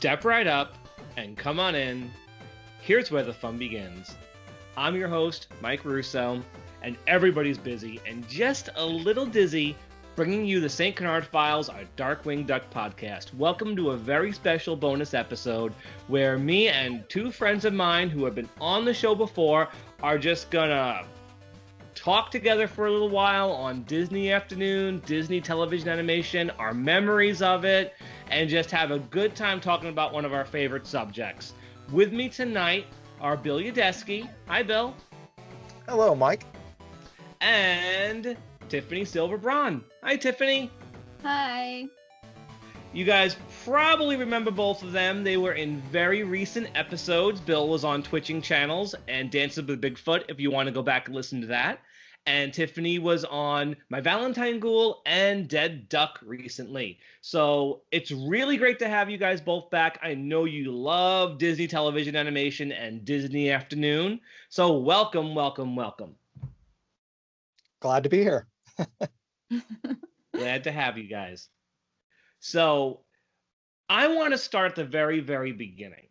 Step right up and come on in. Here's where the fun begins. I'm your host, Mike Russo, and everybody's busy and just a little dizzy bringing you the St. Canard Files, our Darkwing Duck podcast. Welcome to a very special bonus episode where me and two friends of mine who have been on the show before are just gonna talk together for a little while on Disney afternoon, Disney television animation, our memories of it, and just have a good time talking about one of our favorite subjects. With me tonight are Bill Yadesky. Hi, Bill. Hello, Mike. And Tiffany Braun. Hi, Tiffany. Hi. You guys probably remember both of them. They were in very recent episodes. Bill was on Twitching channels and Dancing with Bigfoot, if you want to go back and listen to that. And Tiffany was on My Valentine Ghoul and Dead Duck recently. So it's really great to have you guys both back. I know you love Disney television animation and Disney afternoon. So welcome, welcome, welcome. Glad to be here. Glad to have you guys. So I want to start at the very, very beginning.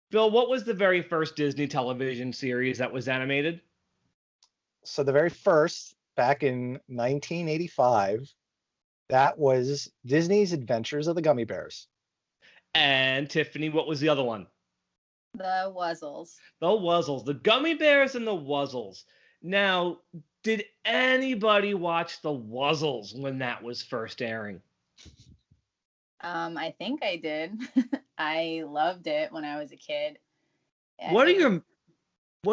Bill, what was the very first Disney television series that was animated? So the very first, back in 1985, that was Disney's Adventures of the Gummi Bears. And Tiffany, what was the other one? The Wuzzles. The Wuzzles. The Gummi Bears and the Wuzzles. Now, did anybody watch the Wuzzles when that was first airing? I think I did. I loved it when I was a kid. What are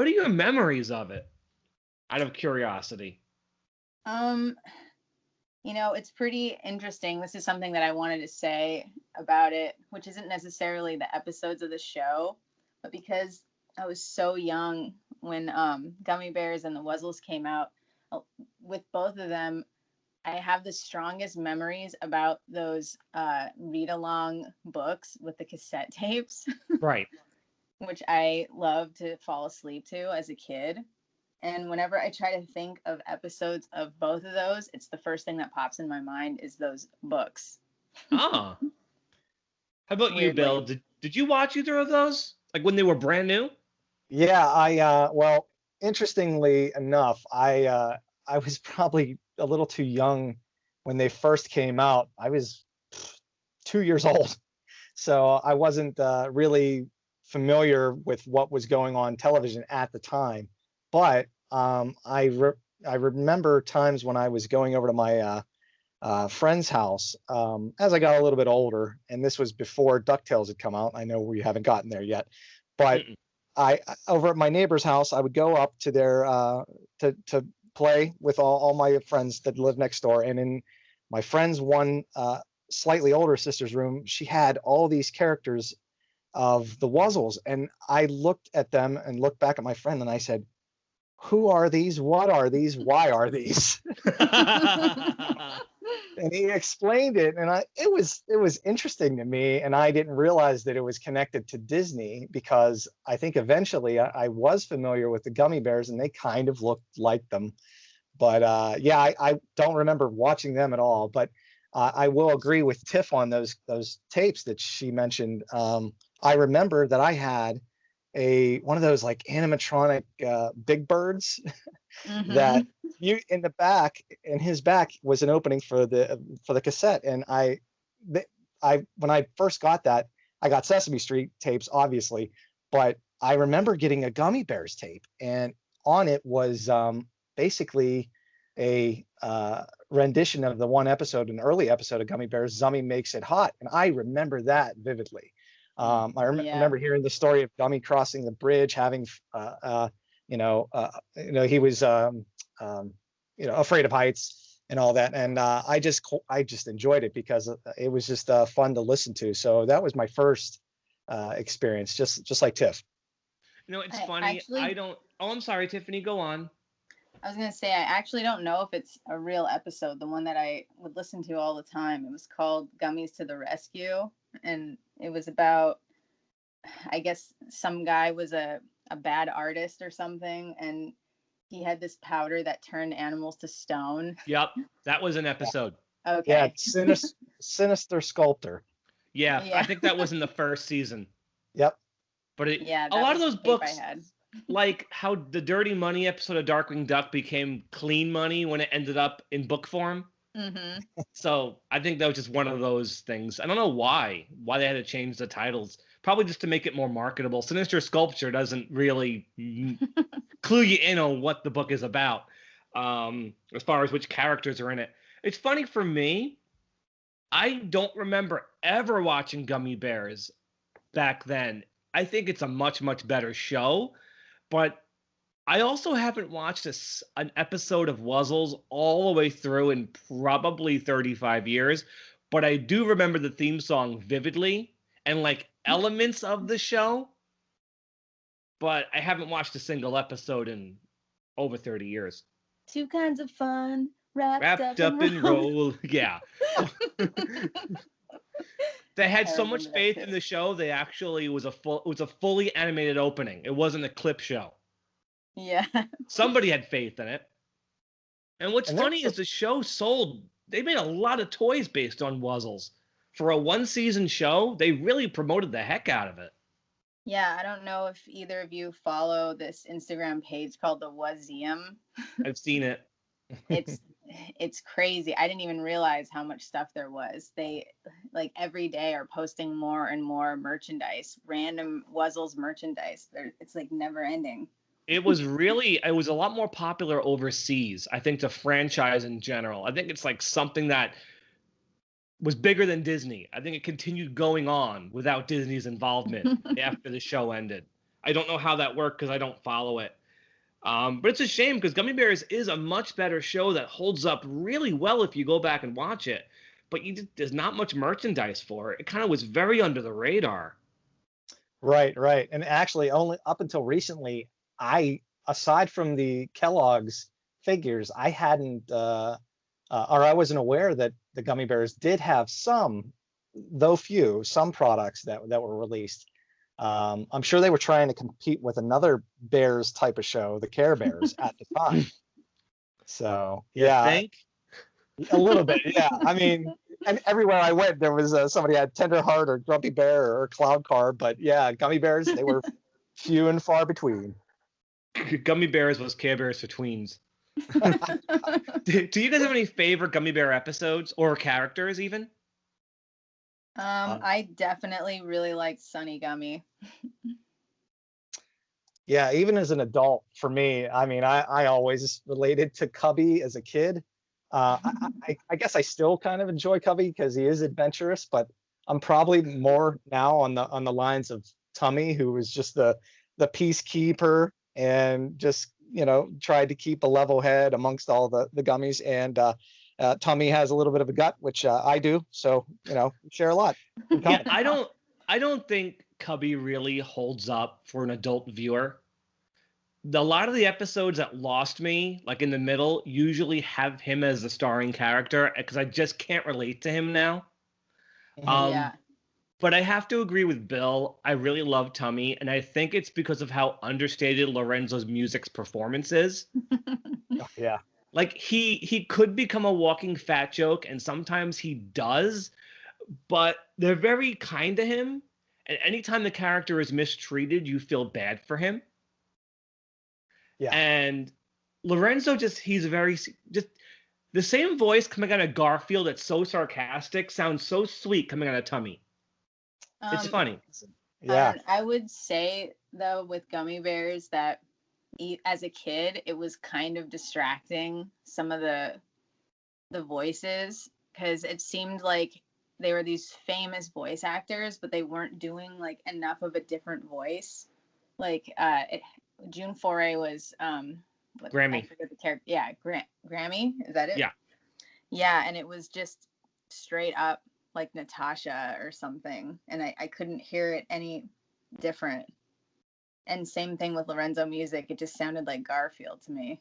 your memories of it? Out of curiosity. It's pretty interesting. This is something that I wanted to say about it, which isn't necessarily the episodes of the show, but because I was so young when Gummi Bears and the Wuzzles came out, with both of them, I have the strongest memories about those read-along books with the cassette tapes. Right. Which I loved to fall asleep to as a kid. And whenever I try to think of episodes of both of those, it's the first thing that pops in my mind is those books. Ah. How about you, Bill? Did you watch either of those? Like when they were brand new? Yeah, well, interestingly enough, I was probably a little too young when they first came out. I was 2 years old, so I wasn't really familiar with what was going on television at the time. But I remember times when I was going over to my friend's house as I got a little bit older, and this was before Ducktales had come out. I know we haven't gotten there yet, but I over at my neighbor's house, I would go up to their to play with all my friends that lived next door. And in my friend's one slightly older sister's room, she had all these characters of the Wuzzles, and I looked at them and looked back at my friend and I said, "Who are these? What are these? Why are these?" And he explained it, and it was interesting to me, and I didn't realize that it was connected to Disney, because I think eventually I was familiar with the Gummi Bears and they kind of looked like them. But I don't remember watching them at all. But I will agree with Tiff on those tapes that she mentioned. I remember that I had one of those like animatronic big birds that you in his back was an opening for the cassette. And when I first got that, I got Sesame Street tapes, obviously, but I remember getting a Gummi Bears tape, and on it was basically a rendition of the an early episode of Gummi Bears, Zummy Makes It Hot. And I remember that vividly. I remember hearing the story of Gummi crossing the bridge, having, he was, afraid of heights and all that. And I just enjoyed it because it was just fun to listen to. So that was my first experience, just like Tiff. It's funny. I'm sorry, Tiffany, go on. I was going to say, I actually don't know if it's a real episode, the one that I would listen to all the time. It was called Gummies to the Rescue. And it was about, I guess, some guy was a bad artist or something, and he had this powder that turned animals to stone. Yep, that was an episode. Okay. Yeah, Sinister Sculptor. Yeah, Yeah. I think that was in the first season. Yep. But Yeah, a that lot was of those the tape I books, had. like how the Dirty Money episode of Darkwing Duck became Clean Money when it ended up in book form. Mm-hmm. So I think that was just one of those things. I don't know why they had to change the titles. Probably just to make it more marketable. Sinister Sculpture doesn't really clue you in on what the book is about, as far as which characters are in it. It's funny for me. I don't remember ever watching Gummy Bears back then. I think it's a much, much better show, but I also haven't watched an episode of Wuzzles all the way through in probably 35 years, but I do remember the theme song vividly and like elements of the show, but I haven't watched a single episode in over 30 years. Two kinds of fun wrapped Wrapped up up in in roll. Yeah. They had I so much remember that faith too. in the show. They actually was a fully animated opening. It wasn't a clip show. Yeah. Somebody had faith in it. And what's And funny that's is the show sold. They made a lot of toys based on Wuzzles. For a one-season show, they really promoted the heck out of it. Yeah, I don't know if either of you follow this Instagram page called the Wuzzeum. I've seen it. It's crazy. I didn't even realize how much stuff there was. They like every day are posting more and more merchandise, random Wuzzles merchandise. It's like never ending. It was a lot more popular overseas. I think the franchise in general. I think it's like something that was bigger than Disney. I think it continued going on without Disney's involvement after the show ended. I don't know how that worked because I don't follow it. But it's a shame because Gummy Bears is a much better show that holds up really well if you go back and watch it. But there's not much merchandise for it. It kind of was very under the radar. right. And actually, only up until recently, aside from the Kellogg's figures, I hadn't, or I wasn't aware that the Gummy Bears did have some, though few, some products that were released. I'm sure they were trying to compete with another Bears type of show, the Care Bears, at the time. So yeah, Think? a little bit. Yeah, I mean, and everywhere I went, there was somebody had Tenderheart or Grumpy Bear or Cloud Car, but yeah, Gummy Bears, they were few and far between. Gummy Bears was Care Bears for tweens. Do you guys have any favorite Gummy Bear episodes or characters even? I definitely really liked Sunny Gummy. Yeah, even as an adult, for me, I mean, I always related to Cubby as a kid. I guess I still kind of enjoy Cubby because he is adventurous, but I'm probably more now on the lines of Tummy, who was just the peacekeeper and just tried to keep a level head amongst all the gummies. And Tummy has a little bit of a gut, which I do, so share a lot. Yeah, I don't think Cubby really holds up for an adult viewer. A lot of the episodes that lost me, like in the middle, usually have him as the starring character because I just can't relate to him now. Yeah. But I have to agree with Bill. I really love Tummy, and I think it's because of how understated Lorenzo's music's performance is. Yeah. Like he could become a walking fat joke, and sometimes he does, but they're very kind to him. And anytime the character is mistreated, you feel bad for him. Yeah. And Lorenzo he's just the same voice coming out of Garfield that's so sarcastic sounds so sweet coming out of Tummy. It's funny. Yeah. I would say though with Gummy Bears that as a kid it was kind of distracting, some of the voices, because it seemed like they were these famous voice actors, but they weren't doing like enough of a different voice. Like June Foray was Grammy. I forget the character. Yeah, Grammy. Is that it? Yeah. Yeah, and it was just straight up like Natasha or something, and I couldn't hear it any different. And same thing with Lorenzo music; it just sounded like Garfield to me.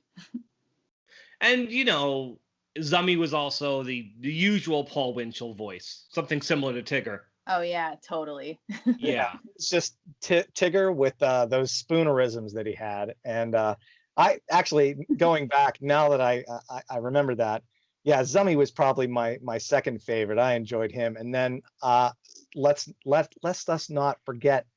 And Zummy was also the usual Paul Winchell voice, something similar to Tigger. Oh yeah, totally. Yeah. It's just Tigger with those spoonerisms that he had. And I actually, going back now that I remember that, Yeah, Zummy was probably my second favorite. I enjoyed him. And then let's us not forget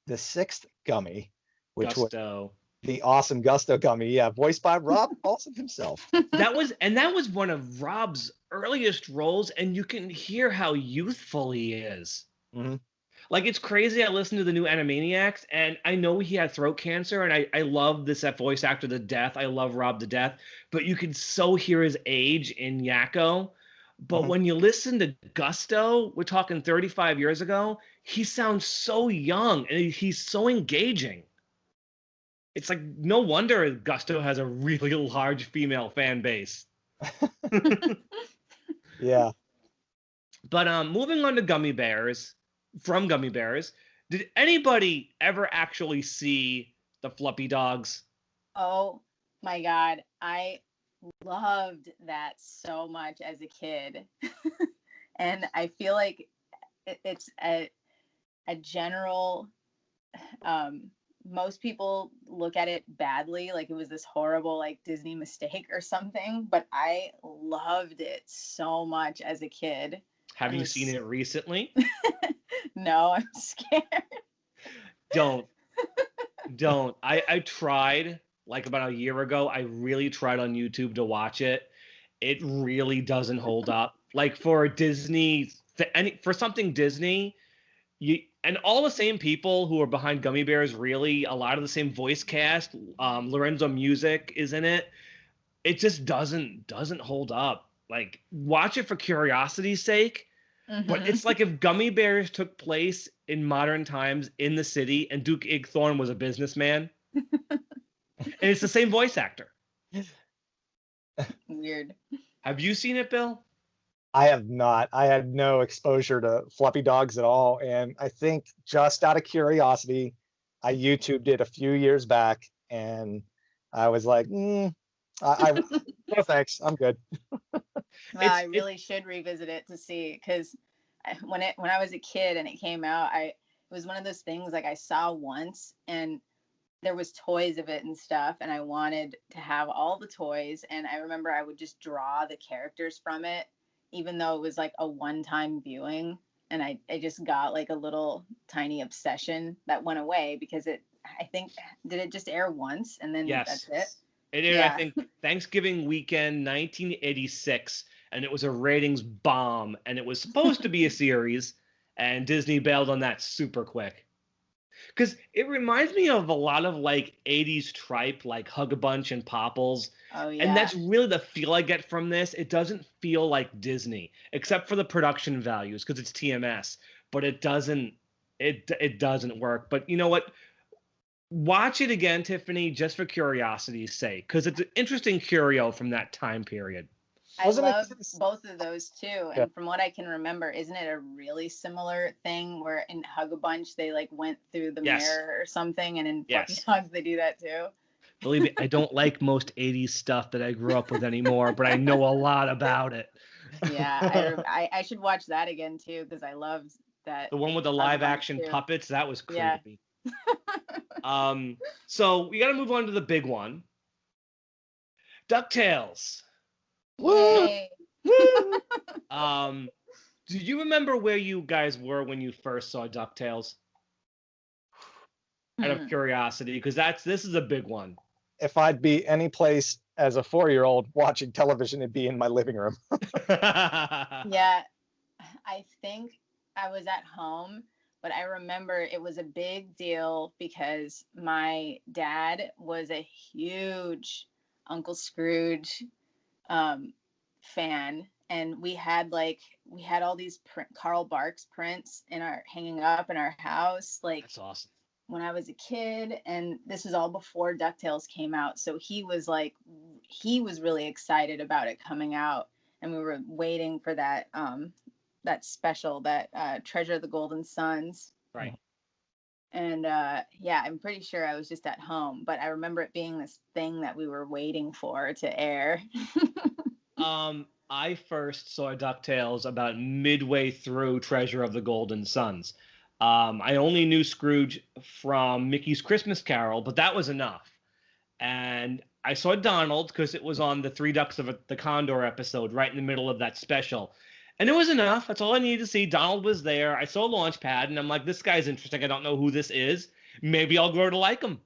the sixth Gummy, which was Gusto. the awesome Gusto Gummy. Yeah, voiced by Rob Paulson himself. That was one of Rob's earliest roles, and you can hear how youthful he is. Mhm. Like, it's crazy. I listened to the new Animaniacs, and I know he had throat cancer, and I love this voice actor to death. I love Rob to death, but you can so hear his age in Yakko. But Mhm. when you listen to Gusto, we're talking 35 years ago, he sounds so young, and he's so engaging. It's like, no wonder Gusto has a really large female fan base. Yeah. But moving on to Gummy Bears, from Gummy Bears, did anybody ever actually see the Fluppy Dogs? Oh my God. I loved that so much as a kid. And I feel like it's a general, most people look at it badly, like it was this horrible like Disney mistake or something, but I loved it so much as a kid. Have you seen it recently? No, I'm scared. Don't. I tried like about a year ago. I really tried on YouTube to watch it. It really doesn't hold up. Like for Disney, for something Disney, and all the same people who are behind Gummy Bears, really, a lot of the same voice cast. Lorenzo Music is in it. It just doesn't hold up. Like, watch it for curiosity's sake. But it's like if Gummy Bears took place in modern times in the city and Duke Igthorn was a businessman. And it's the same voice actor. Weird. Have you seen it, Bill? I have not. I had no exposure to Fluffy Dogs at all. And I think just out of curiosity, I YouTubed it a few years back and I was like, no thanks, I'm good. Well, I really should revisit it to see, because when I was a kid and it came out, it was one of those things like I saw once and there was toys of it and stuff, and I wanted to have all the toys, and I remember I would just draw the characters from it, even though it was like a one-time viewing, and I just got like a little tiny obsession that went away because I think, did it just air once and then Yes. that's it? It aired, I think, Thanksgiving weekend, 1986, and it was a ratings bomb, and it was supposed to be a series, and Disney bailed on that super quick. Because it reminds me of a lot of, like, 80s tripe, like Hug-a-Bunch and Popples. Oh, yeah. And that's really the feel I get from this. It doesn't feel like Disney, except for the production values, because it's TMS. But it doesn't work. But you know what? Watch it again, Tiffany, just for curiosity's sake, because it's an interesting curio from that time period. I love both of those too. And from what I can remember, isn't it a really similar thing where in Hug-a-Bunch they like went through the mirror or something, and in Fluffy Dogs they do that too? Believe me, I don't like most 80s stuff that I grew up with anymore, but I know a lot about it. Yeah, I should watch that again too, because I loved that. The one with the live action puppets, that was creepy. So we got to move on to the big one. DuckTales. Woo! Do you remember where you guys were when you first saw DuckTales? Out of curiosity, because this is a big one. If I'd be any place as a 4-year-old watching television, it'd be in my living room. Yeah, I think I was at home, but I remember it was a big deal because my dad was a huge Uncle Scrooge fan, and we had all these Carl Barks prints hanging up in our house. Like, that's awesome. When I was a kid, and this was all before DuckTales came out, so he was really excited about it coming out, and we were waiting for that special, that Treasure of the Golden Suns. Right. And yeah, I'm pretty sure I was just at home, but I remember it being this thing that we were waiting for to air. I first saw DuckTales about midway through Treasure of the Golden Suns. I only knew Scrooge from Mickey's Christmas Carol, but that was enough. And I saw Donald because it was on the Three Ducks of the Condor episode right in the middle of that special. And it was enough. That's all I needed to see. Donald was there. I saw Launchpad, and I'm like, this guy's interesting. I don't know who this is. Maybe I'll grow to like him.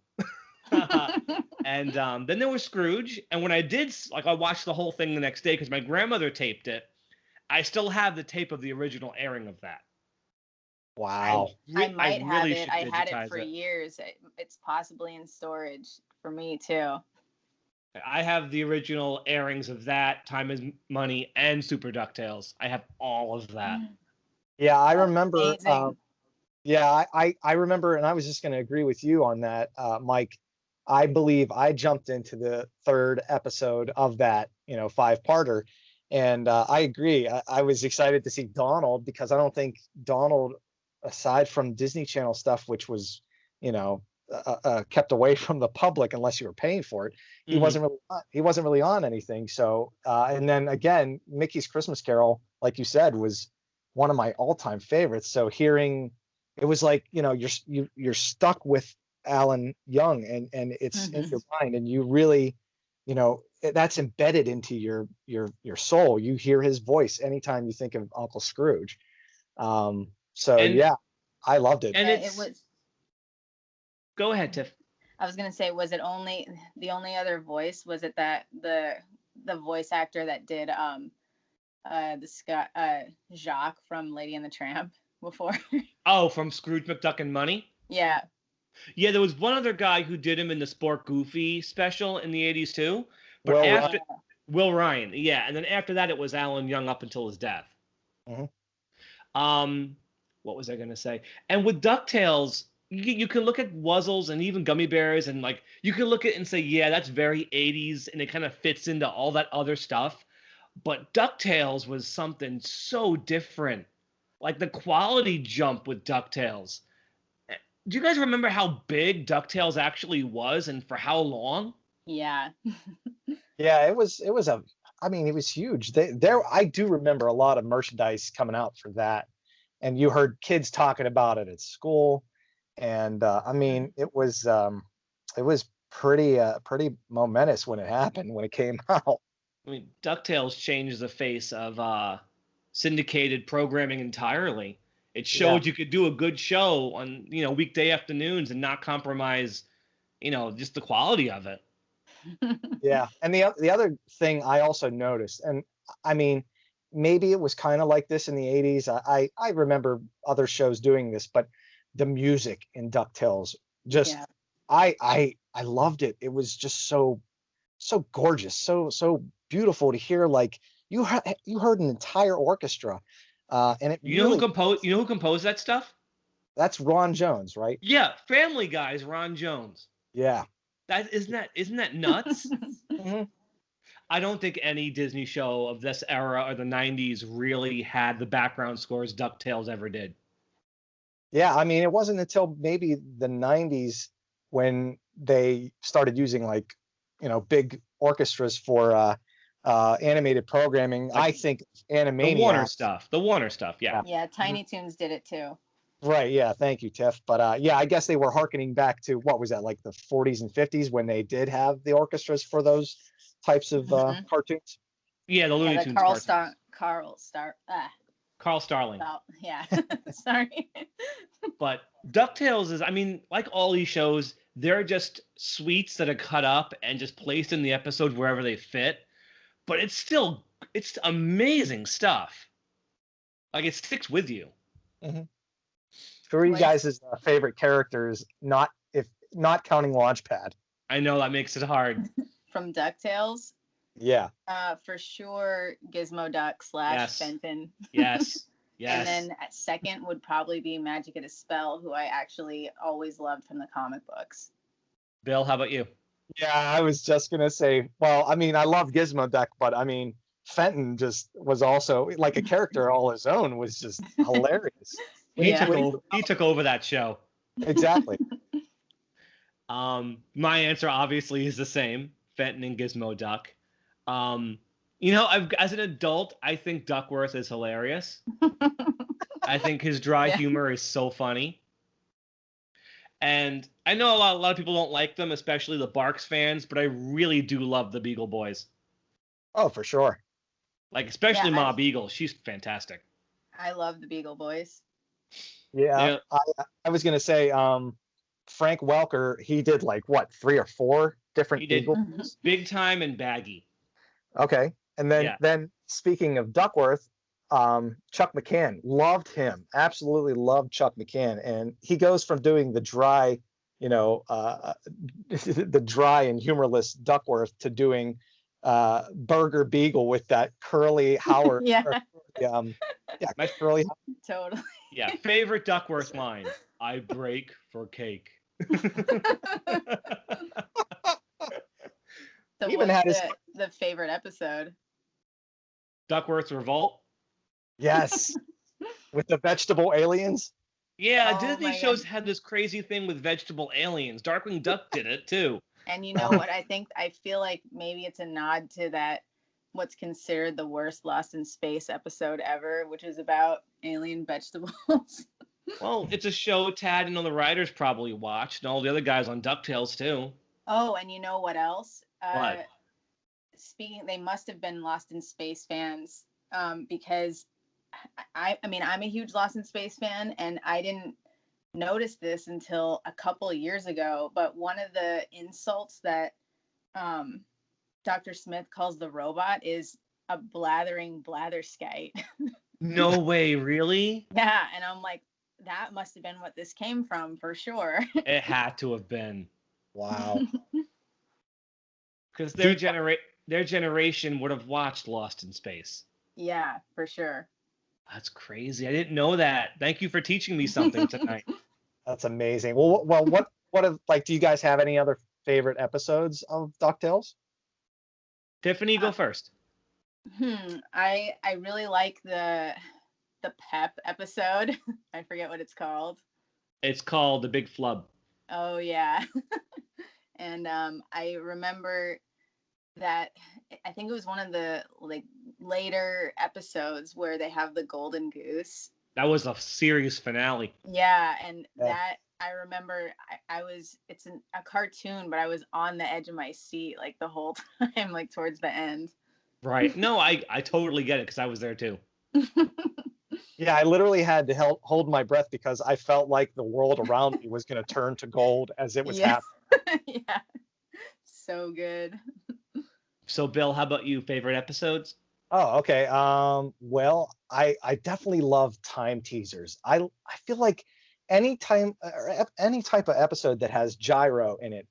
And then there was Scrooge. And when I did, like, I watched the whole thing the next day because my grandmother taped it. I still have the tape of the original airing of that. Wow. I might have really it. I had it digitize for years. It's possibly in storage for me too. I have the original airings of that, Time is Money, and Super Ducktales. I have all of that. Yeah, I That's remember. amazing. Yeah, I remember, and I was just going to agree with you on that, Mike. I believe I jumped into the third episode of that, 5-parter, and I agree. I was excited to see Donald because I don't think Donald, aside from Disney Channel stuff, which was, kept away from the public unless you were paying for it, he wasn't really on anything. So, and then again, Mickey's Christmas Carol, like you said, was one of my all-time favorites. So hearing, it was like, you're stuck with Alan Young, and it's in your mind, and you really, that's embedded into your soul. You hear his voice anytime you think of Uncle Scrooge. Yeah, I loved it. And it was. Go ahead, Tiff. I was gonna say, was it only the only other voice? Was it that the voice actor that did Jacques from Lady and the Tramp before? Oh, from Scrooge McDuck and Money? Yeah. Yeah, there was one other guy who did him in the Sport Goofy special in the 80s too. But Will Ryan, yeah, and then after that it was Alan Young up until his death. What was I gonna say? And with DuckTales, you can look at Wuzzles and even Gummi Bears, and like you can look at it and say, yeah, that's very 80s, and it kind of fits into all that other stuff. But DuckTales was something so different. Like the quality jump with DuckTales. Do you guys remember how big DuckTales actually was and for how long? Yeah. Yeah, it was it was huge. I do remember a lot of merchandise coming out for that. And you heard kids talking about it at school. And it was pretty momentous when it happened, when it came out. I mean, DuckTales changed the face of syndicated programming entirely. It showed you could do a good show on, weekday afternoons and not compromise, just the quality of it. Yeah. And the other thing I also noticed, and I mean, maybe it was kind of like this in the 80s. I remember other shows doing this, but the music in DuckTales just I loved it. It was just so gorgeous, so beautiful to hear. Like you heard an entire orchestra, and it You know who composed that stuff? That's Ron Jones, right? Yeah, Family Guy's Ron Jones. Yeah. Isn't that nuts? I don't think any Disney show of this era or the 90s really had the background scores DuckTales ever did. Yeah, I mean, it wasn't until maybe the 90s when they started using big orchestras for animated programming. Like, I think Animaniacs. The Warner stuff, yeah. Yeah, Tiny Toons did it too. Right, yeah, thank you, Tiff. But I guess they were hearkening back to, what was that, like the 40s and 50s when they did have the orchestras for those types of cartoons? Yeah, the Looney Tunes Carl Starling. Yeah, sorry. But DuckTales is, like all these shows, they're just sweets that are cut up and just placed in the episode wherever they fit. But it's amazing stuff. Like, it sticks with you. Who are you guys' favorite characters, not counting Launchpad? I know that makes it hard. From DuckTales? Yeah. For sure, Gizmo Duck / Fenton. Yes. And then at second would probably be Magic at a Spell, who I actually always loved from the comic books. Bill, how about you? Yeah, I was just gonna say, well, I love Gizmo Duck, but Fenton just was also like a character all his own, was just hilarious. He took over that show. Exactly. My answer obviously is the same, Fenton and Gizmo Duck. As an adult, I think Duckworth is hilarious. I think his dry humor is so funny. And I know a lot of people don't like them, especially the Barks fans, but I really do love the Beagle Boys. Oh, for sure. Like, especially Yeah, Ma Beagle. She's fantastic. I love the Beagle Boys. Yeah, Yeah. I was gonna say, Frank Welker, he did like what, 3 or 4 different He did Beagle Boys? Big Time and Baggy. Okay, and then Yeah. then speaking of Duckworth, Chuck McCann, loved him, absolutely loved Chuck McCann, and he goes from doing the dry, the dry and humorless Duckworth to doing Burger Beagle with that curly Howard, Yeah, curly. totally. Yeah. Favorite Duckworth line. I break for cake. So Even what's had his the favorite episode? Duckworth's Revolt. yes, with the vegetable aliens. Yeah, Oh Disney my shows God. had this crazy thing with vegetable aliens. Darkwing Duck did it too. And you know what? I feel like maybe it's a nod to that what's considered the worst Lost in Space episode ever, which is about alien vegetables. Well, it's a show Tad and all the writers probably watched, and all the other guys on Ducktales too. Oh, and you know what else? What? They must have been Lost in Space fans, because I mean, I'm a huge Lost in Space fan, and I didn't notice this until a couple of years ago. But one of the insults that Dr. Smith calls the robot is a blathering blatherskite. No way, really? Yeah, and I'm like, that must have been what this came from for sure. It had to have been. Wow. Because their generation would have watched Lost in Space. Yeah, for sure. That's crazy. I didn't know that. Thank you for teaching me something tonight. That's amazing. Well, do you guys have any other favorite episodes of DuckTales? Tiffany, go first. I really like the Pep episode. I forget what it's called. It's called The Big Flub. Oh yeah. And I remember that I think it was one of the later episodes where they have the golden goose. That was a series finale. Yeah, and Yeah. that I remember I was it's a cartoon, but I was on the edge of my seat like the whole time, like towards the end. Right. No, I totally get it because I was there too. Yeah, I literally had to hold my breath because I felt like the world around me was going to turn to gold as it was Yeah. happening. Yeah. So good. So, Bill, how about you? Favorite episodes? Oh, okay. Well, I definitely love time teasers. I feel like any type of episode that has Gyro in it,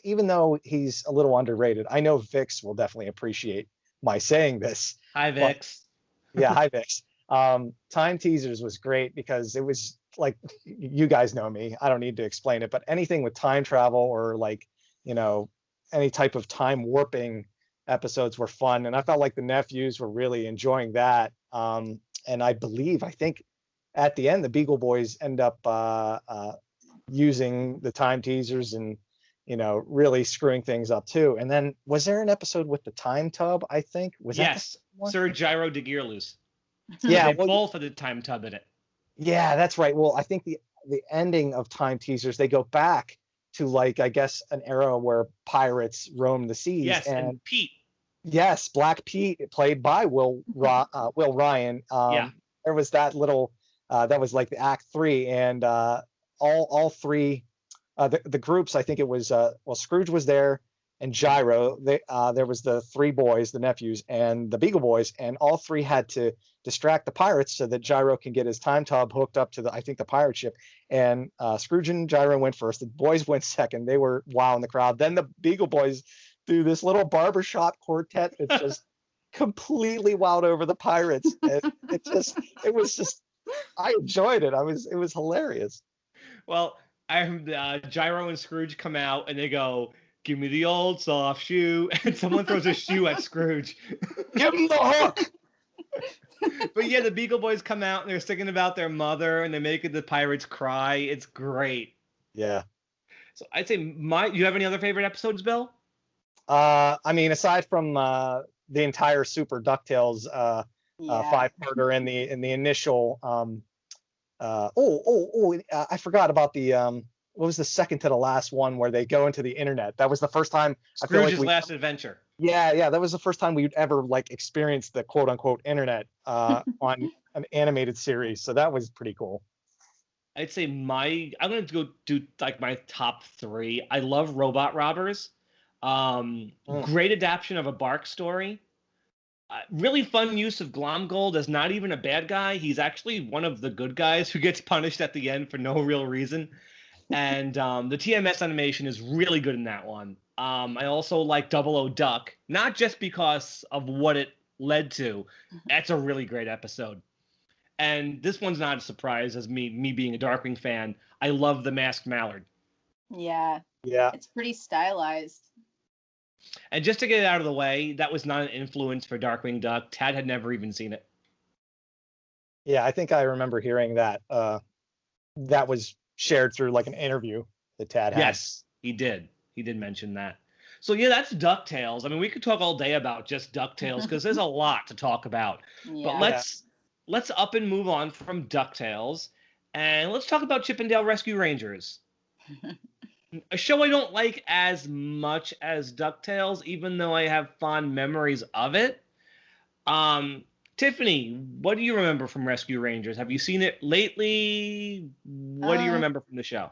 even though he's a little underrated, I know Vix will definitely appreciate my saying this. Hi, Vix. Yeah, hi Vix. Time teasers was great because it was like, you guys know me, I don't need to explain it, but anything with time travel or any type of time warping episodes were fun, and I felt like the nephews were really enjoying that. And I think at the end the Beagle Boys end up using the time teasers and really screwing things up too. And then was there an episode with the time tub? I think Yes, Sir Gyro de Gearloose. Yeah, They both had the time tub in it. Yeah, that's right. Well, I think the ending of time teasers, they go back to I guess an era where pirates roam the seas. Yes, and Pete. Yes, Black Pete, played by Will Ryan. Yeah. There was that little that was like the Act 3, and all three the groups. I think it was Scrooge was there, and Gyro. There was the 3 boys, the nephews, and the Beagle Boys, and all 3 had to distract the pirates so that Gyro can get his time tub hooked up to the pirate ship. And Scrooge and Gyro went first. The boys went second. They were wowing the crowd. Then the Beagle Boys do this little barbershop quartet that just completely wowed over the pirates. It was just I enjoyed it. It was hilarious. Well, Gyro and Scrooge come out and they go, "Give me the old soft shoe," and someone throws a shoe at Scrooge. Give him the hook. But yeah, the Beagle Boys come out and they're singing about their mother and they're making the pirates cry. It's great. Yeah. So I'd say you have any other favorite episodes, Bill? I mean, aside from the entire Super DuckTales 5-parter in the initial I forgot about the what was the second to the last one where they go into the internet? That was the first time I feel Scrooge's like Last Adventure. yeah, that was the first time we'd ever like experienced the quote unquote internet on an animated series. So that was pretty cool. I'd say I'm going to go do like my top 3. I love Robot Robbers. Great adaptation of a Bark story. Really fun use of Glomgold as not even a bad guy. He's actually one of the good guys who gets punished at the end for no real reason. And the TMS animation is really good in that one. I also like Double O Duck, not just because of what it led to. That's a really great episode. And this one's not a surprise, as me being a Darkwing fan. I love the Masked Mallard. Yeah. Yeah. It's pretty stylized. And just to get it out of the way, that was not an influence for Darkwing Duck. Tad had never even seen it. Yeah, I think I remember hearing that. That was shared through like an interview that Tad had. Yes, he did. He did mention that. So yeah, that's DuckTales. I mean, we could talk all day about just DuckTales because there's a lot to talk about. Yeah. But let's up and move on from DuckTales, and let's talk about Chip 'n Dale Rescue Rangers. A show I don't like as much as DuckTales, even though I have fond memories of it. Tiffany, what do you remember from Rescue Rangers? Have you seen it lately? What do you remember from the show?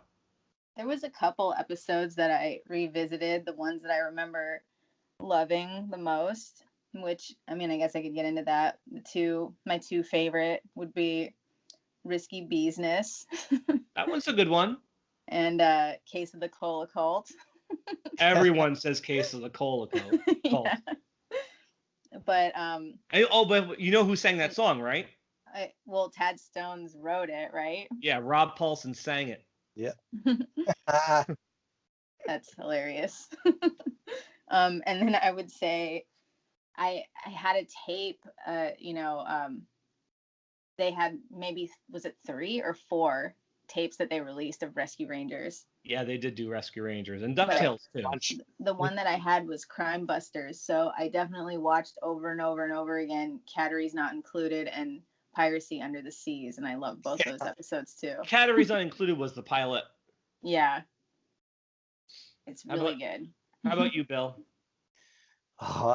There was a couple episodes that I revisited, the ones that I remember loving the most, which, I mean, I guess I could get into that. My two favorite would be Risky Business. That one's a good one. And Case of the Cola Cult. Everyone says Case of the Cola Cult. Yeah. But but you know who sang that song, right? Tad Stones wrote it, right? Yeah, Rob Paulson sang it. Yeah. That's hilarious. And then I would say I had a tape, they had maybe, was it 3 or 4 tapes that they released of Rescue Rangers? Yeah, they did do Rescue Rangers and DuckTales too. The one that I had was Crime Busters, so I definitely watched over and over and over again Cattery's Not Included and Piracy Under the Seas, and I love both those episodes too. Cattery's Not Included was the pilot. Yeah. It's really good. How about you, Bill?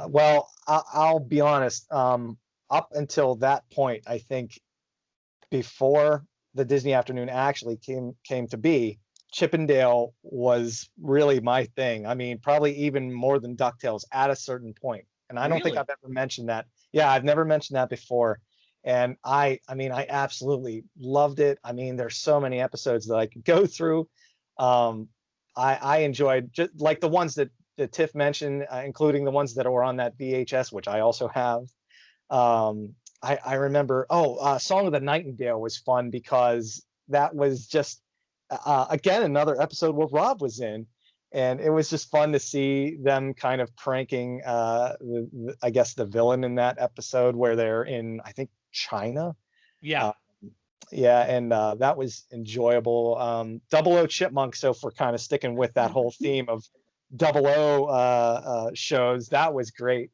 Well, I'll be honest. Up until that point, I think before the Disney Afternoon actually came to be, Chip 'n Dale was really my thing. I mean, probably even more than DuckTales at a certain point. And I don't think I've ever mentioned that. Yeah, I've never mentioned that before. And I mean, I absolutely loved it. I mean, there's so many episodes that I could go through. I enjoyed just like the ones that Tiff mentioned, including the ones that were on that VHS, which I also have. I remember, Song of the Nightingale was fun because that was just, again, another episode where Rob was in. And it was just fun to see them kind of pranking, I guess, the villain in that episode where they're in, I think, China. Yeah. And that was enjoyable. Double O Chipmunk, so if we're kind of sticking with that whole theme of Double O shows, that was great.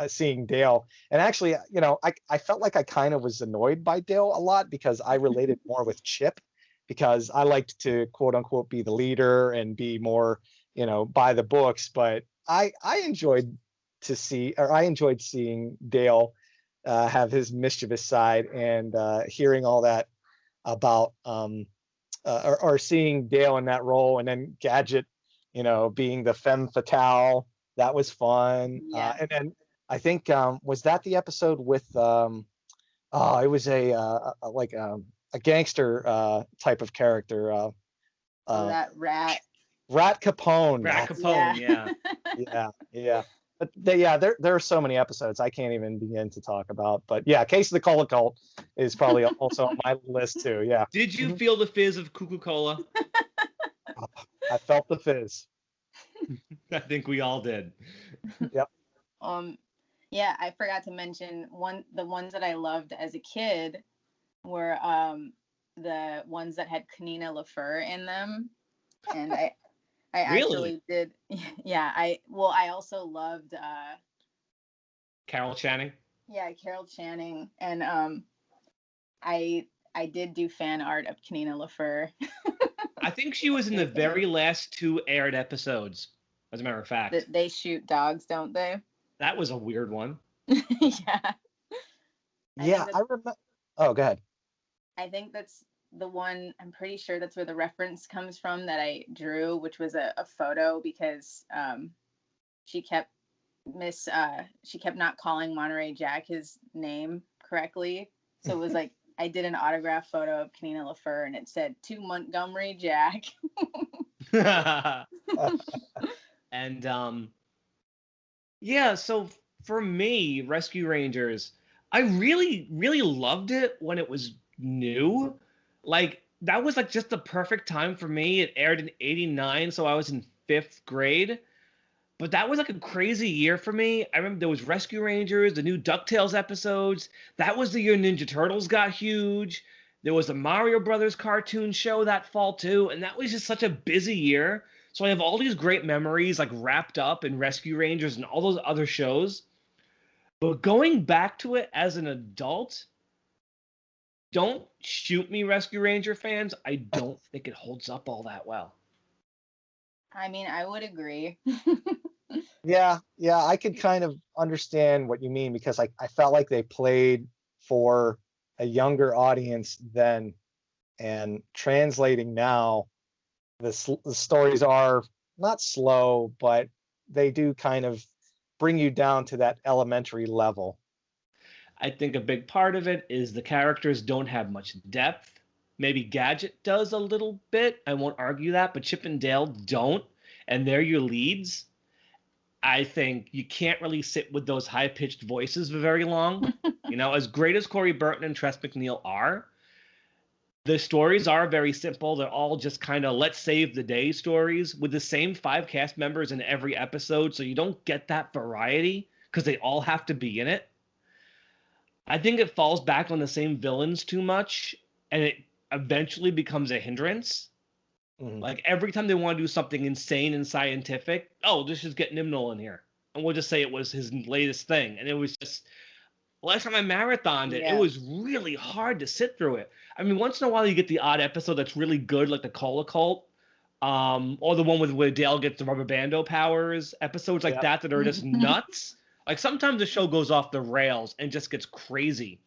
Seeing Dale, and actually, I felt like I kind of was annoyed by Dale a lot because I related more with Chip, because I liked to quote unquote be the leader and be more, by the books. But I enjoyed seeing Dale have his mischievous side, and hearing all that about or seeing Dale in that role, and then Gadget, being the femme fatale. That was fun. Yeah. And then I think was that the episode with it was a gangster type of character. That Rat Capone. Rat Capone, yeah. But there are so many episodes I can't even begin to talk about. But yeah, Case of the Cola Cult is probably also on my list too. Yeah. Did you feel the fizz of Coca-Cola? I felt the fizz. I think we all did. Yep. Yeah, I forgot to mention the ones that I loved as a kid were the ones that had Kanina LaFur in them, and I actually did. Yeah, I also loved Carol Channing. Yeah, Carol Channing, and I did do fan art of Kanina LaFur. I think she was in the very last 2 aired episodes, as a matter of fact. They shoot dogs, don't they? That was a weird one. Yeah. Yeah, I remember. Oh, go ahead. I think that's the one, I'm pretty sure that's where the reference comes from that I drew, which was a photo because she kept not calling Monterey Jack his name correctly. So it was like I did an autograph photo of Kanina LaFleur and it said to Montgomery Jack. And yeah, so for me, Rescue Rangers, I really, really loved it when it was new. Like, that was like just the perfect time for me. It aired in '89, so I was in 5th grade. But that was like a crazy year for me. I remember there was Rescue Rangers, the new Ducktales episodes. That was the year Ninja Turtles got huge. There was the Mario Brothers cartoon show that fall too, and that was just such a busy year. So I have all these great memories like wrapped up in Rescue Rangers and all those other shows. But going back to it as an adult, don't shoot me, Rescue Ranger fans. I don't think it holds up all that well. I mean, I would agree. Yeah, I could kind of understand what you mean because I felt like they played for a younger audience then, and translating now, the stories are not slow, but they do kind of bring you down to that elementary level. I think a big part of it is the characters don't have much depth. Maybe Gadget does a little bit. I won't argue that, but Chip and Dale don't, and they're your leads. I think you can't really sit with those high-pitched voices for very long. As great as Corey Burton and Tress MacNeille are, the stories are very simple. They're all just kind of let's save the day stories with the same 5 cast members in every episode, so you don't get that variety because they all have to be in it. I think it falls back on the same villains too much, and it eventually becomes a hindrance. Mm-hmm. Like every time they want to do something insane and scientific, let's just get Nimnol in here. And we'll just say it was his latest thing. And it was just, last time I marathoned it, It was really hard to sit through it. I mean, once in a while you get the odd episode that's really good, like the Cola Cult, or the one where Dale gets the rubber bando powers, episodes like that are just nuts. Like sometimes the show goes off the rails and just gets crazy.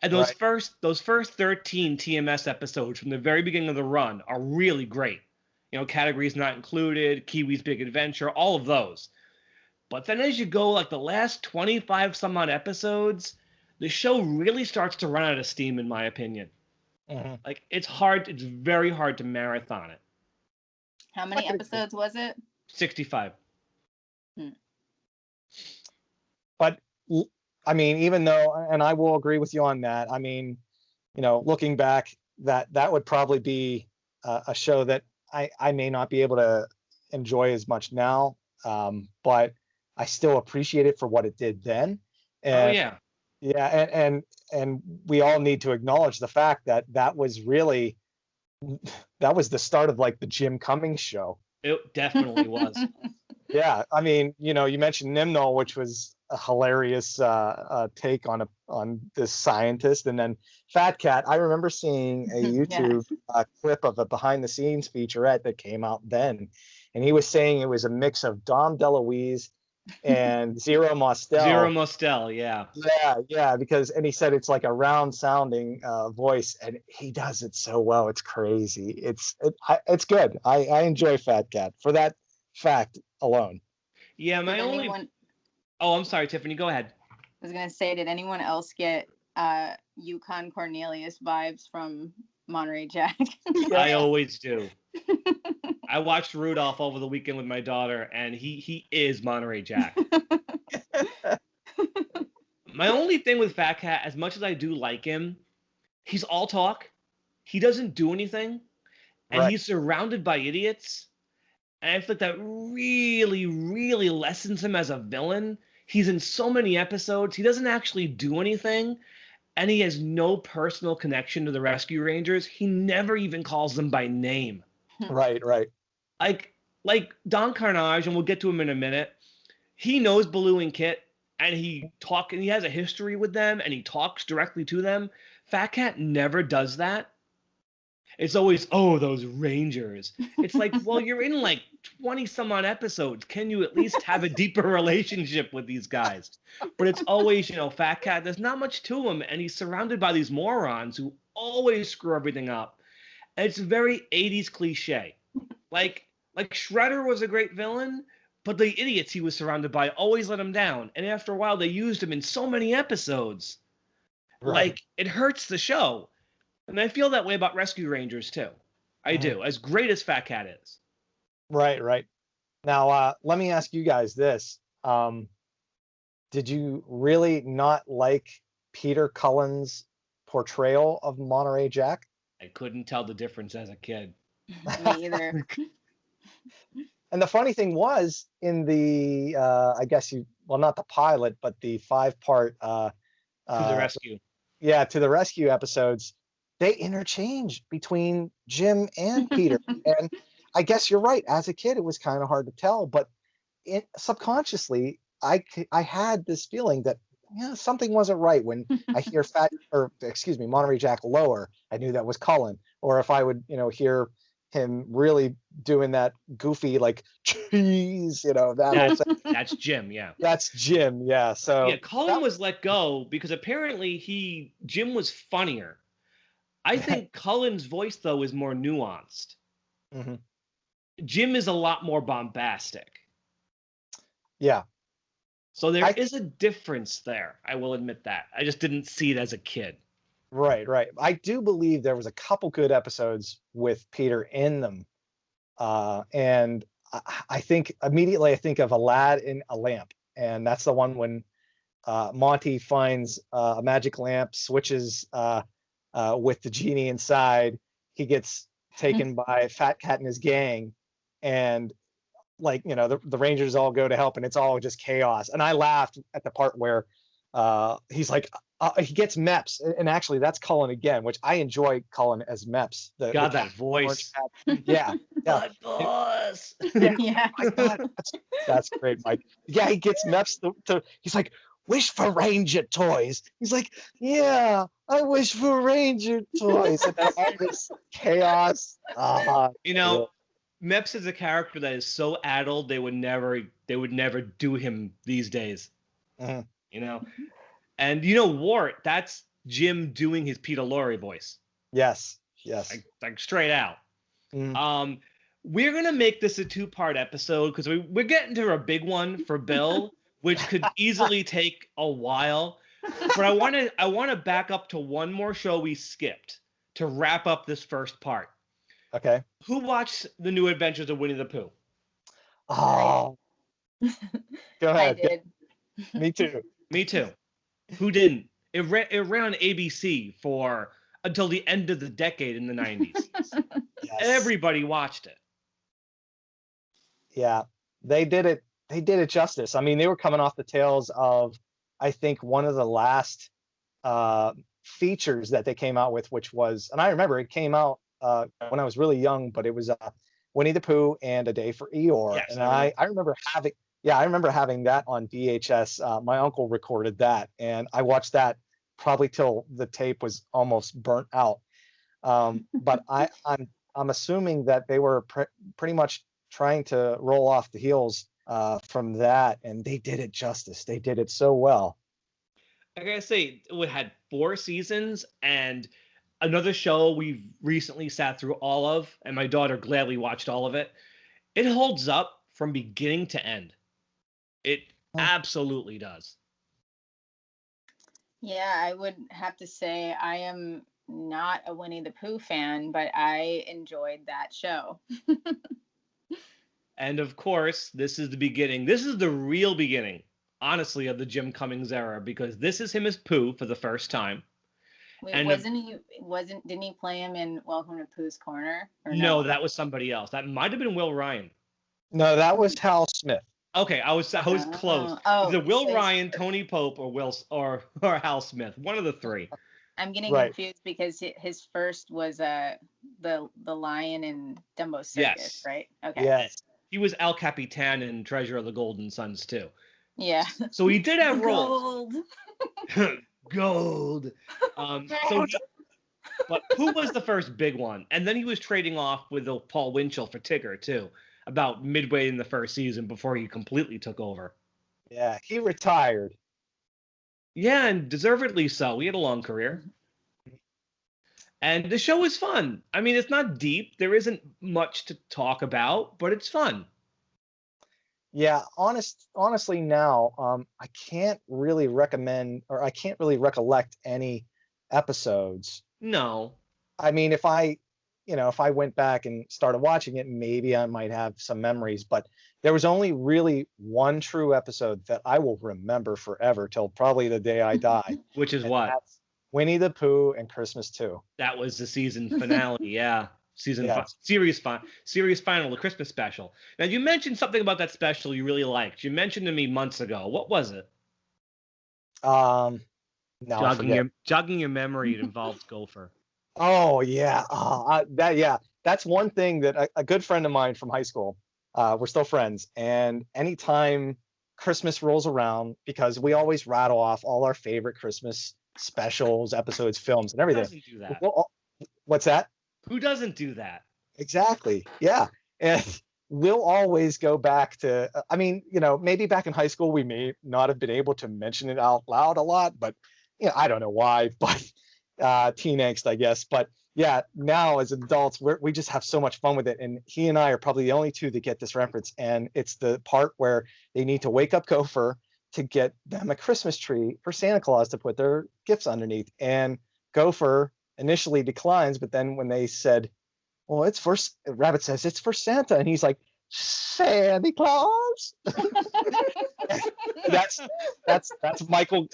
And those first 13 TMS episodes from the very beginning of the run are really great. Categories Not Included, Kiwi's Big Adventure, all of those. But then as you go like the last 25 some odd episodes, the show really starts to run out of steam, in my opinion. Mm-hmm. Like it's very hard to marathon it. How many episodes was it? 65. But I mean, even though, and I will agree with you on that. I mean, looking back, that would probably be a show that I may not be able to enjoy as much now, but I still appreciate it for what it did then. And, and we all need to acknowledge the fact that was the start of like the Jim Cummings show. It definitely was. Yeah, I mean, you mentioned Nimnol, which was a hilarious take on this scientist, and then Fat Cat. I remember seeing a YouTube clip of a behind-the-scenes featurette that came out then, and he was saying it was a mix of Dom DeLuise and Zero Mostel. Zero Mostel, yeah. Yeah, and he said it's like a round-sounding voice, and he does it so well. It's crazy. It's good. I enjoy Fat Cat for that fact alone. Yeah, Oh, I'm sorry, Tiffany. Go ahead. I was gonna say, did anyone else get Yukon Cornelius vibes from Monterey Jack? I always do. I watched Rudolph over the weekend with my daughter, and he is Monterey Jack. My only thing with Fat Cat, as much as I do like him, he's all talk. He doesn't do anything, and he's surrounded by idiots. And I feel like that really, really lessens him as a villain. He's in so many episodes. He doesn't actually do anything. And he has no personal connection to the Rescue Rangers. He never even calls them by name. Right. Like Don Carnage, and we'll get to him in a minute. He knows Baloo and Kit, and he has a history with them, and he talks directly to them. Fat Cat never does that. It's always, oh, those Rangers. It's like, well, you're in like 20 some odd episodes. Can you at least have a deeper relationship with these guys? But it's always, Fat Cat, there's not much to him, and he's surrounded by these morons who always screw everything up. And it's very 80s cliche. Like Shredder was a great villain, but the idiots he was surrounded by always let him down. And after a while, they used him in so many episodes. Right. Like, it hurts the show. And I feel that way about Rescue Rangers, too. I do, as great as Fat Cat is. Right. Now, let me ask you guys this. Did you really not like Peter Cullen's portrayal of Monterey Jack? I couldn't tell the difference as a kid. Me either. And the funny thing was, in the, not the pilot, but the 5-part To the rescue. Yeah, To the Rescue episodes, they interchange between Jim and Peter. And I guess you're right. As a kid, it was kind of hard to tell, but subconsciously, I had this feeling that something wasn't right when I hear Monterey Jack lower. I knew that was Cullen. Or if I would, hear him really doing that goofy like cheese, that whole thing. That's Jim, yeah. That's Jim, yeah. So yeah, Cullen was let go because apparently Jim was funnier. I think Cullen's voice though is more nuanced. Mm-hmm. Jim is a lot more bombastic. Yeah. So there is a difference there. I will admit that. I just didn't see it as a kid. Right. I do believe there was a couple good episodes with Peter in them. And I think immediately I think of A Lad in a Lamp. And that's the one when Monty finds a magic lamp, switches with the genie inside. He gets taken by Fat Cat and his gang. And the Rangers all go to help and it's all just chaos. And I laughed at the part where he's like, he gets Meps, and actually that's Cullen again, which I enjoy Cullen as Meps. That voice. Yeah. Blood boss. Yeah. Oh my God, that's great, Mike. Yeah, he gets Meps. He's like, wish for Ranger toys. He's like, yeah, I wish for Ranger toys. And then all this chaos. Meps is a character that is so addled they would never do him these days. Mm-hmm. And Wart, that's Jim doing his Peter Lorre voice. Yes. Like straight out. Mm. We're gonna make this a 2-part episode because we're getting to a big one for Bill, which could easily take a while. But I wanna back up to one more show we skipped to wrap up this first part. Okay. Who watched The New Adventures of Winnie the Pooh? Oh. Go ahead. I did. Me too. Me too. Who didn't? It ran on ABC until the end of the decade in the 90s. Yes. Everybody watched it. Yeah, they did it. They did it justice. I mean, they were coming off the tails of, I think, one of the last features that they came out with, which was, and I remember it came out when I was really young, but it was Winnie the Pooh and A Day for Eeyore. Yes, and I remember having that on VHS. My uncle recorded that, and I watched that probably till the tape was almost burnt out. But I'm assuming that they were pretty much trying to roll off the heels from that, and they did it justice. They did it so well. I gotta say, it had 4 seasons, and another show we've recently sat through all of, and my daughter gladly watched all of it. It holds up from beginning to end. It absolutely does. Yeah, I would have to say I am not a Winnie the Pooh fan, but I enjoyed that show. And of course, this is the beginning. This is the real beginning, honestly, of the Jim Cummings era, because this is him as Pooh for the first time. Wait, didn't he play him in Welcome to Pooh's Corner? No, that was somebody else. That might have been Will Ryan. No, that was Hal Smith. Okay, I was close. Either Will Ryan, Tony Pope, or Hal Smith. One of the 3. I'm getting confused because his first was the lion in Dumbo Circus, yes. Right? Okay. Yes. He was El Capitan in Treasure of the Golden Sons too. Yeah. So he did have roles. Gold. Gold. But Pooh was the first big one, and then he was trading off with Paul Winchell for Tigger too, about midway in the first season before he completely took over. Yeah, he retired. Yeah, and deservedly so. He had a long career. And the show is fun. I mean, it's not deep. There isn't much to talk about, but it's fun. Yeah, honestly now, I can't really recommend, or I can't really recollect any episodes. No. I mean, if I went back and started watching it, maybe I might have some memories, but there was only really one true episode that I will remember forever till probably the day I die. Which is And what? that's Winnie the Pooh and Christmas 2. That was the season finale, yeah. Series final, the Christmas special. Now, you mentioned something about that special you really liked. You mentioned to me months ago. What was it? No, I forget. Jogging your memory, it involves Gopher. Oh yeah, that's one thing that a good friend of mine from high school, we're still friends, and anytime Christmas rolls around, because we always rattle off all our favorite Christmas specials, episodes, films, and everything. Who doesn't do that? What's that? Who doesn't do that? Exactly. Yeah. And we'll always go back to, I mean, maybe back in high school, we may not have been able to mention it out loud a lot, but, I don't know why, but teen angst, I guess. But yeah, now as adults, we just have so much fun with it. And he and I are probably the only two that get this reference. And it's the part where they need to wake up Gopher to get them a Christmas tree for Santa Claus to put their gifts underneath. And Gopher initially declines, but then when they said, well, Rabbit says it's for Santa, and he's like, Santa Claus. that's Michael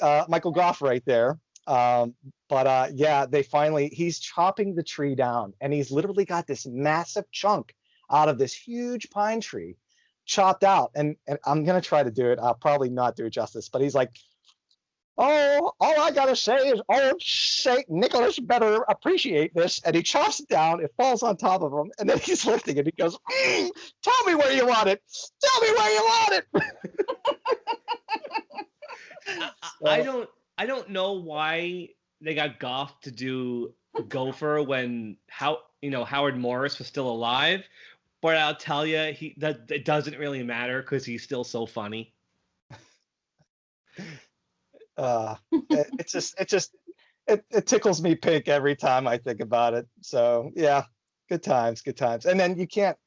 Goff right there. Yeah, he's chopping the tree down, and he's literally got this massive chunk out of this huge pine tree chopped out, and I'm gonna try to do it. I'll probably not do it justice, but he's like, oh, all I gotta say is, oh, Saint Nicholas better appreciate this. And he chops it down, it falls on top of him, and then he's lifting it. He goes, tell me where you want it. Tell me where you want it. I don't know why they got Goff to do Gopher when Howard Morris was still alive, but I'll tell you, it doesn't really matter because he's still so funny. It tickles me pink every time I think about it. So yeah, good times. And then you can't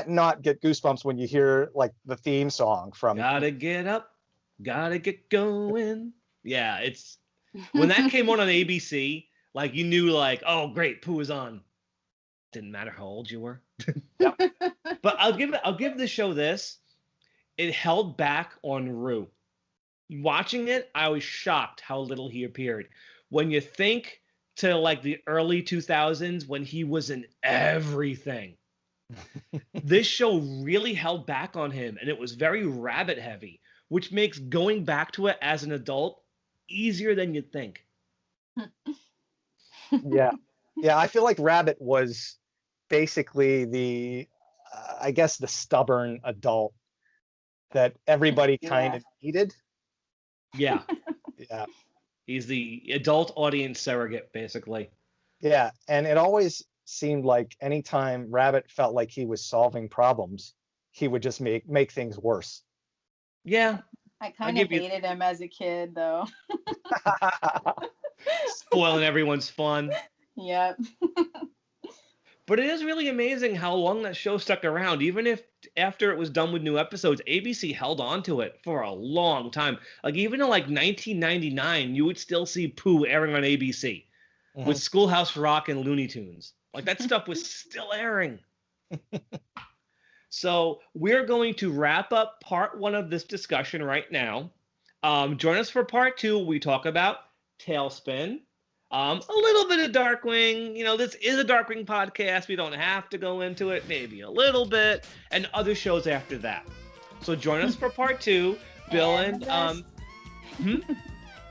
not get goosebumps when you hear like the theme song from Gotta Get Up, Gotta Get Going. Yeah, it's when that came on ABC, like you knew like, oh great, Pooh is on. Didn't matter how old you were. Yep. But I'll give the show this. It held back on Roo. Watching it, I was shocked how little he appeared. When you think to like the early 2000s when he was in everything, this show really held back on him, and it was very rabbit heavy, which makes going back to it as an adult easier than you'd think. Yeah, I feel like Rabbit was basically the stubborn adult that everybody kind of needed. Yeah. Yeah. He's the adult audience surrogate, basically. Yeah, and it always seemed like anytime Rabbit felt like he was solving problems, he would just make things worse. Yeah. I kind of hated him as a kid, though. Spoiling everyone's fun. Yep. But it is really amazing how long that show stuck around. Even if after it was done with new episodes, ABC held on to it for a long time. Like even in like 1999, you would still see Pooh airing on ABC with Schoolhouse Rock and Looney Tunes. Like that stuff was still airing. So we're going to wrap up part 1 of this discussion right now. Join us for part 2. We talk about Tailspin. A little bit of Darkwing. This is a Darkwing podcast. We don't have to go into it. Maybe a little bit. And other shows after that. So join us for part 2. Bill and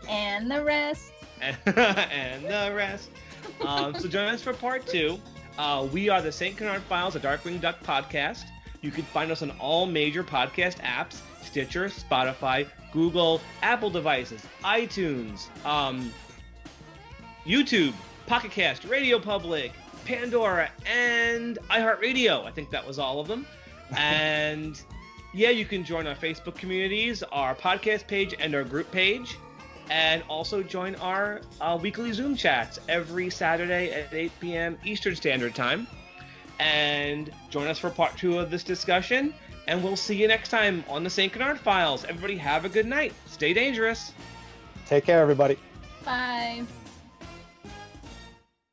and the rest. And the rest. So join us for part 2. We are the St. Canard Files, a Darkwing Duck podcast. You can find us on all major podcast apps: Stitcher, Spotify, Google, Apple devices, iTunes, YouTube, Pocket Cast, Radio Public, Pandora, and iHeartRadio. I think that was all of them. And yeah, you can join our Facebook communities, our podcast page, and our group page. And also join our weekly Zoom chats every Saturday at 8 p.m. Eastern Standard Time. And join us for part 2 of this discussion. And we'll see you next time on the St. Canard Files. Everybody have a good night. Stay dangerous. Take care, everybody. Bye.